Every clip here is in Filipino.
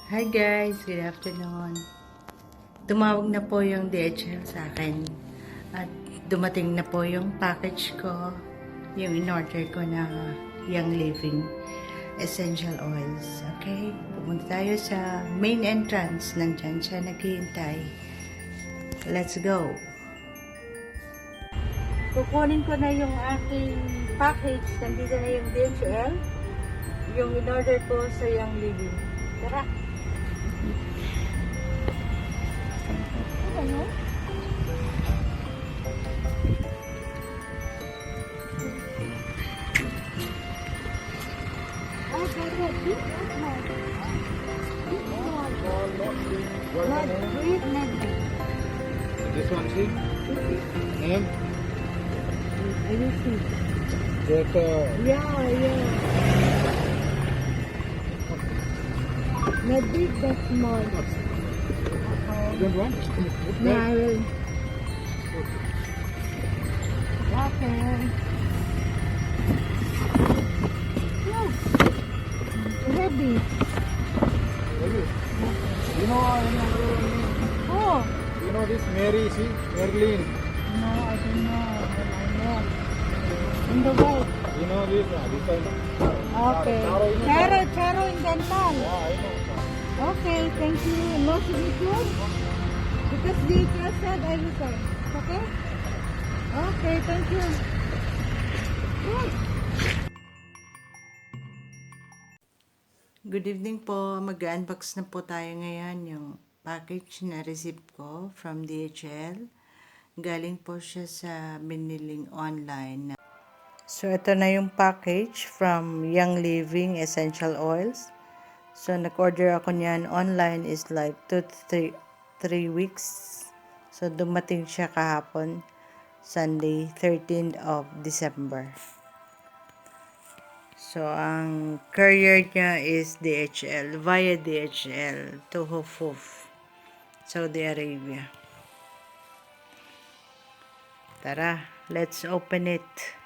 Hi guys, good afternoon. Tumawag na po yung DHL sa akin at dumating na po yung package ko, yung in-order ko na Young Living Essential Oils. Okay, pumunta tayo sa main entrance. Nandyan siya naghihintay. Let's go! Kukunin ko na yung aking package. Nandito na yung DHL. Yung in-order ko sa Young Living. Tara! Ano? This one, see? Name? I will see. Yeah. Not big, but small. You don't want? No, I will. Okay. No. Heavy. You know, Oh. you know this Mary, see? Merlin. No, I don't know. I know. In the white. You know this one? Okay. Charo in dental. Yeah, I know. Okay, thank you. No signature? Because the just said I will sign. Okay? Okay, thank you. Good evening po. Mag-unbox na po tayo ngayon yung package na receipt ko from DHL. Galing po siya sa biniling online. So, ito na yung package from Young Living Essential Oils. So, nag-order ako niyan online is like 2 to 3 weeks. So, dumating siya kahapon, Sunday, 13th of December. So, ang courier niya is DHL, via DHL to Hufuf, Saudi Arabia. Tara, let's open it.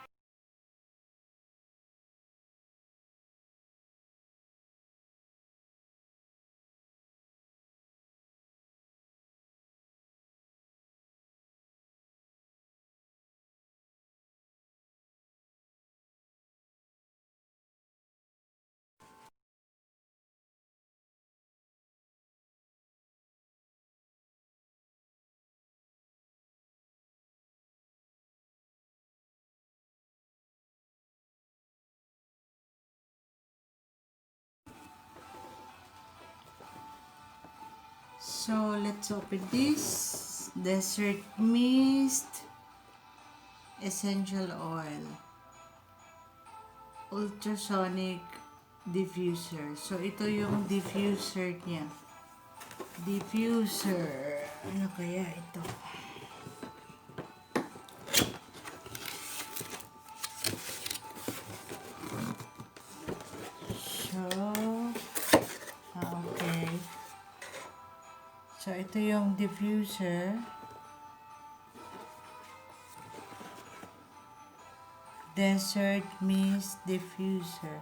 So, let's open this. Desert Mist Essential Oil. Ultrasonic Diffuser. So, ito yung diffuser niya. Diffuser. Ano kaya ito? So, okay. So, ito yung diffuser. Desert Mist Diffuser.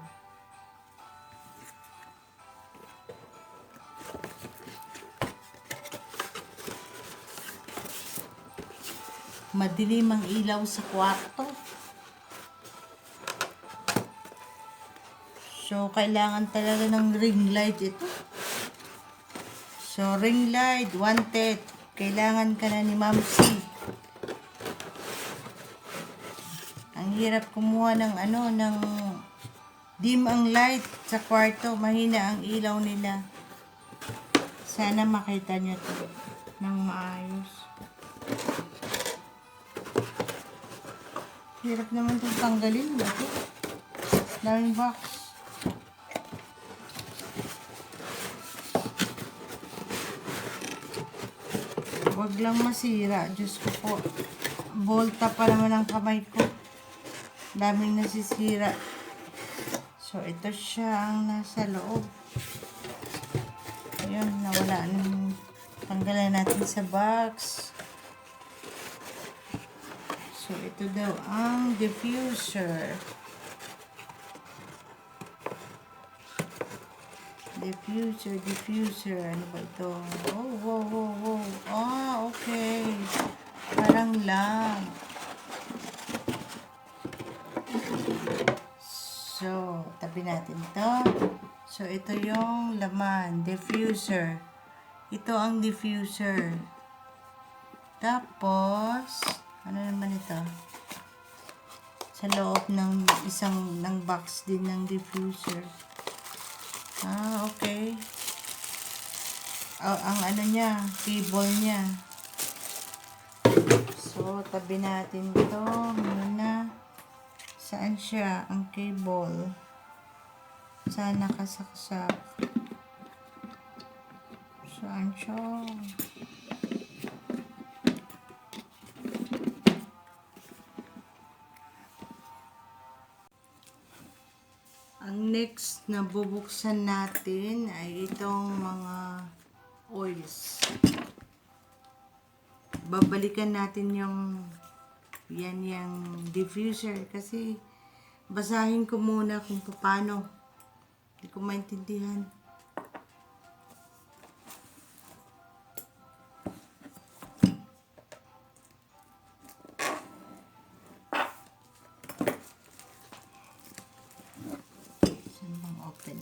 Madilim ang ilaw sa kwarto. So, kailangan talaga ng ring light ito. So, ring light, wanted. Kailangan ka na ni Ma'am C. Ang hirap kumuha ng ng dim ang light sa kwarto. Mahina ang ilaw nila. Sana makita niyo ito ng maayos. Hirap naman itong tanggalin. Bakit? Daming box. Huwag lang masira. Diyos ko po. Volta pa naman ang kamay ko. Daming nasisira. So, ito siya ang nasa loob. Ayun, nawala nang tanggalan natin sa box. So, ito daw ang diffuser. Diffuser. Ano ba ito? Oh. Ah, okay. Parang lamp. So, tabi natin to. So, ito yung laman. Diffuser. Ito ang diffuser. Tapos, ano naman ito? Sa loob ng ng box din ng diffuser. Ah, okay. Ang ano niya, cable niya. So, tabi natin ito muna. Saan siya? Ang cable. Saan nakasaksak? Saan siya? Ang next na bubuksan natin ay itong mga oils. Babalikan natin yung diffuser kasi basahin ko muna kung paano. Hindi ko maintindihan. Saan bang open?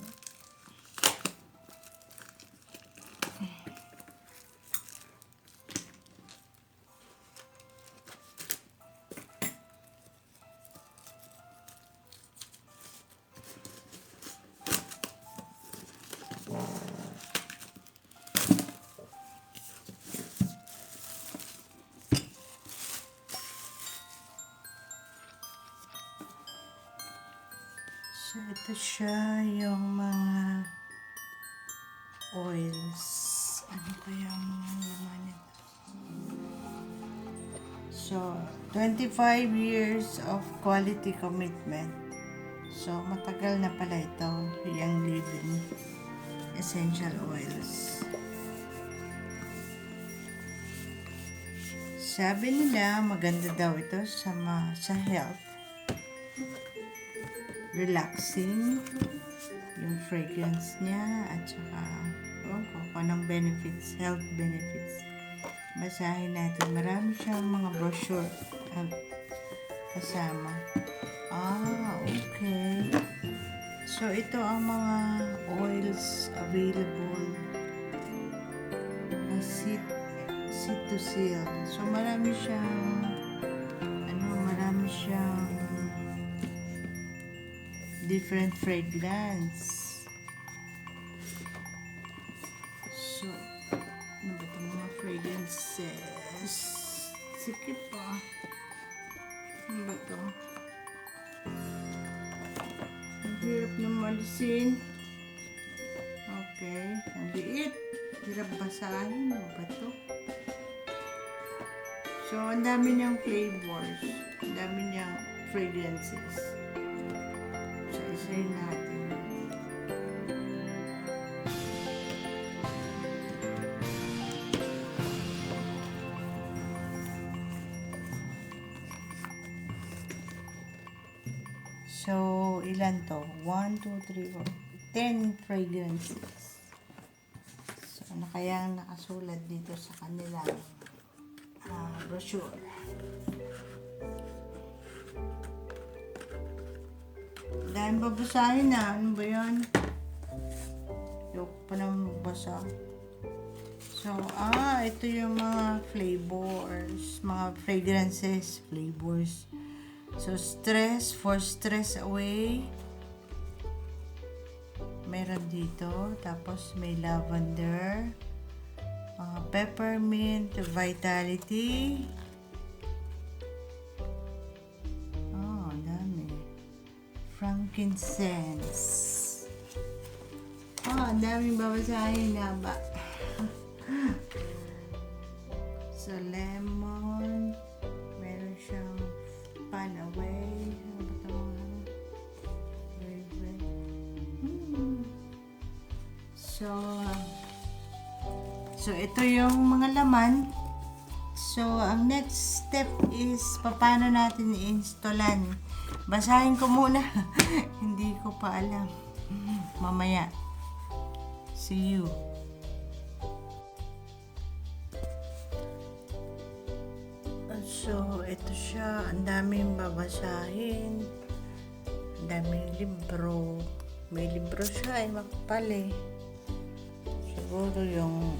So, ito siya yung mga oils. Ano kaya ang mga laman nito? So, 25 years of quality commitment. So, matagal na pala ito, yung living essential oils. Sabi nila, maganda daw ito sa health. Relaxing yung fragrance niya at saka kung anong benefits, health benefits. Basahin natin. Marami siyang mga brochure kasama. Ah, okay. So, ito ang mga oils available na seed to seal. So, marami siyang different fragrance. So, ano ba itong mga fragrances? Sige pa. Ano ba ito? Ang hirap na malisin. Okay. Ang liit. Hirap basahin. Ano ba ito? So, ang dami niyang flavors. Ang dami niyang fragrances. So, isayin natin. So, ilan to? 1, 2, 3, 4, 10 fragrances. So, ano kaya ang nakasulat dito sa kanilang brochure? Dahil babasahin na. Ano ba yan? Yok pa naman magbasa. So, ito yung mga flavors, mga fragrances, flavors. So, for stress away. Meron dito. Tapos, may lavender. Peppermint, vitality. Ang dami. Frankincense. Ang daming babasahin na ba? So, lemon. Meron siyang pan away. So, ito yung mga laman. So, ang next step is paano natin i-installan. Basahin ko muna. Hindi ko pa alam. Mamaya. See you. So, ito siya. Ang daming babasahin. Ang daming libro. May libro siya. Makapal eh. Siguro yung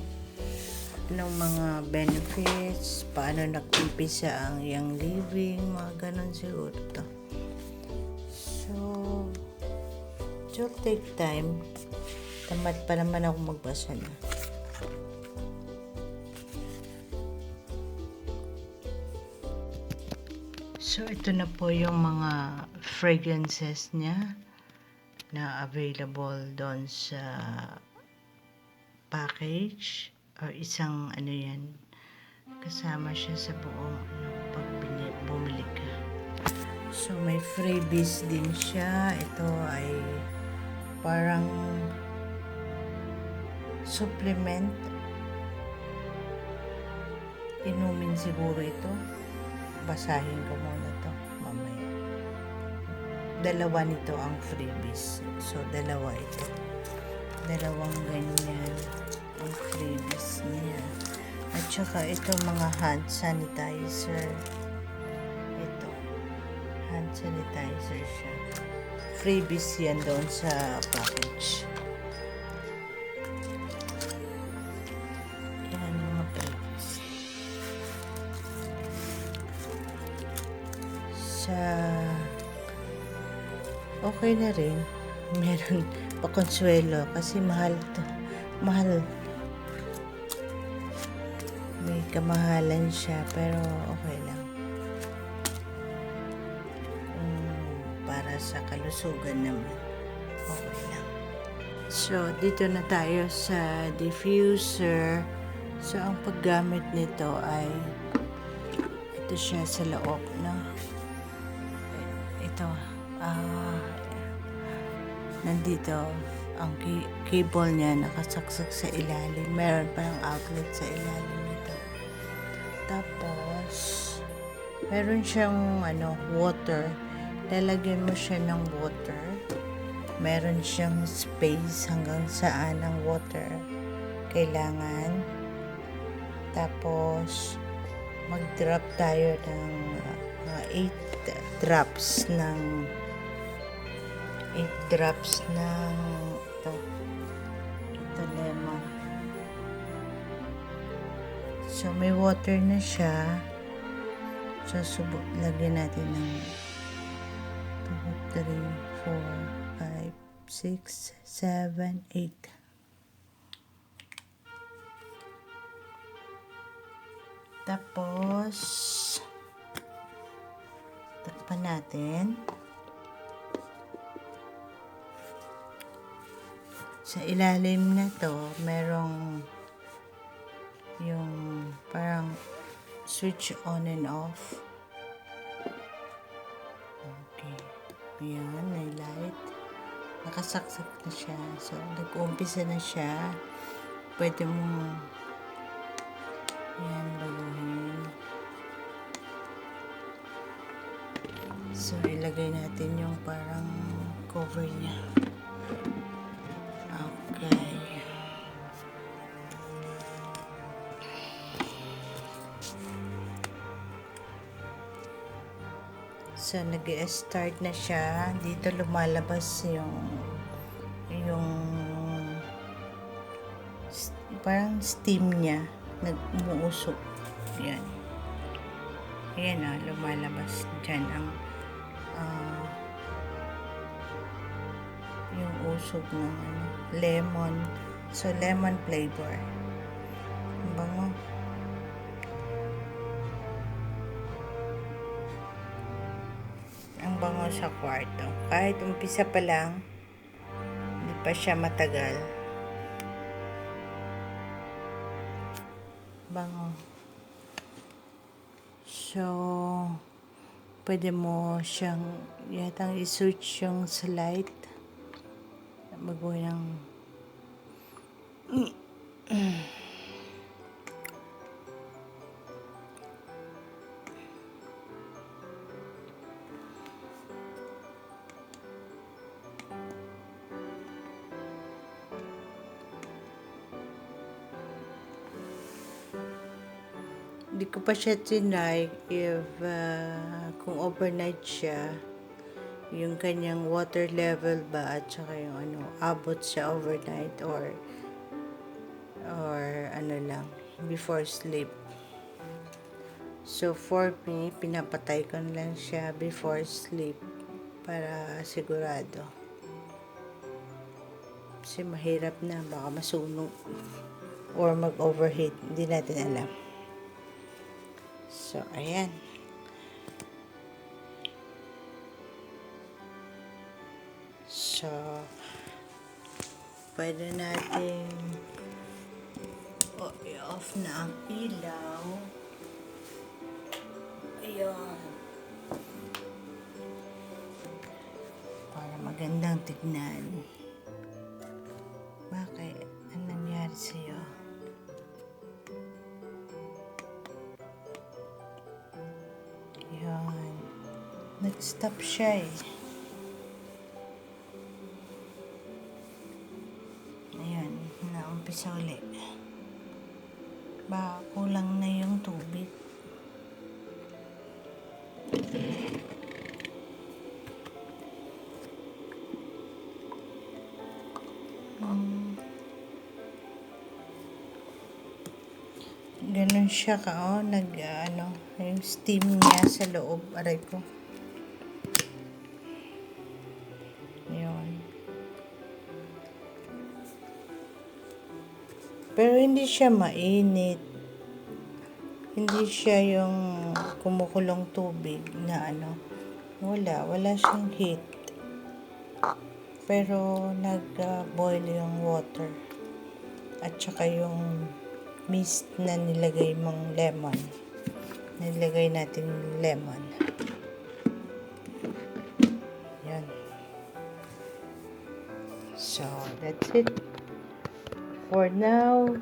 mga benefits, paano nag-umpisa ang young living, mga ganun siguro to. So, it will take time. Tamad pa naman ako magbasa na. So, ito na po yung mga fragrances niya na available doon sa package or isang ano yan. Kasama siya sa buong pag bumili ka. So, may freebies din siya. Ito ay parang supplement. Inumin siguro ito. Basahin ko muna to mamaya. Dalawa nito ang freebies. So, dalawa ito. Dalawang ganyan ang freebies niya. At saka ito mga hand sanitizer. Ito. Hand sanitizer siya. Freebies yan doon sa package. Yan mga freebies. Okay na rin. Meron pa-consuelo kasi mahal to. Mahal. May kamahalan siya pero okay lang. Para sa kalusugan naman. Okay lang. So, dito na tayo sa diffuser. So, ang paggamit nito ay ito siya sa loob, no? Ito, nandito ang cable niya nakasaksak sa ilalim. Meron pa ng outlet sa ilalim nito. Tapos, meron siyang water. Lalagyan mo siya ng water. Meron siyang space hanggang saan ang water kailangan. Tapos, mag-drop tayo ng 8 drops ng ito lemon. So, may water na siya. So, lagyan natin ng 2, 3, 4, 5, 6, 7, 8. Tapos, takpan natin. Sa ilalim na to, merong yung parang switch on and off. Okay. Ayan, may light. Nakasaksak na siya. So, nag-uumpisa na siya. Pwede mong ayan, baguhin. So, ilagay natin yung parang cover niya. Okay. So, nag-start na siya. Dito lumalabas yung parang steam niya. Nag-umuusok. Yan. Ayan lumalabas dyan ang yung usok ng lemon. So, lemon flavor. Ang bango. Ang bango sa kwarto. Kahit umpisa pa lang, hindi pa siya matagal. Bango. So, pwede mo siyang yatang i-switch yung sa light. Bago yung Hindi ko pa siya tinry if kung overnight siya, yung kanyang water level ba at saka yung abot siya overnight or lang, before sleep. So for me, pinapatay ko na lang siya before sleep para sigurado. Kasi mahirap na, baka masunog or mag-overheat, hindi natin alam. So, ayan. So, pwede natin i-off na ang ilaw. Ayan. Para magandang tignan. Bakit? Ano nangyari sa'yo? Ayan. Nag-stop siya eh. Ayan. Naumpisa ulit. Baka kulang na yung tubig. Ganun siya yung steam niya sa loob, aray ko. Yun. Pero hindi siya mainit. Hindi siya yung kumukulong tubig na wala siyang heat. Pero nag-boil yung water. At saka yung mist na nilagay mong lemon. Nilagay natin lemon. Yan. So, that's it. For now,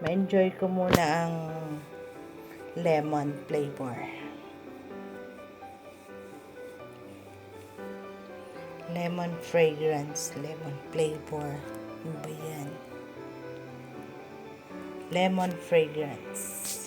ma-enjoy ko muna ang lemon flavor. Lemon fragrance, lemon flavor. Ano ba yan? Lemon fragrance.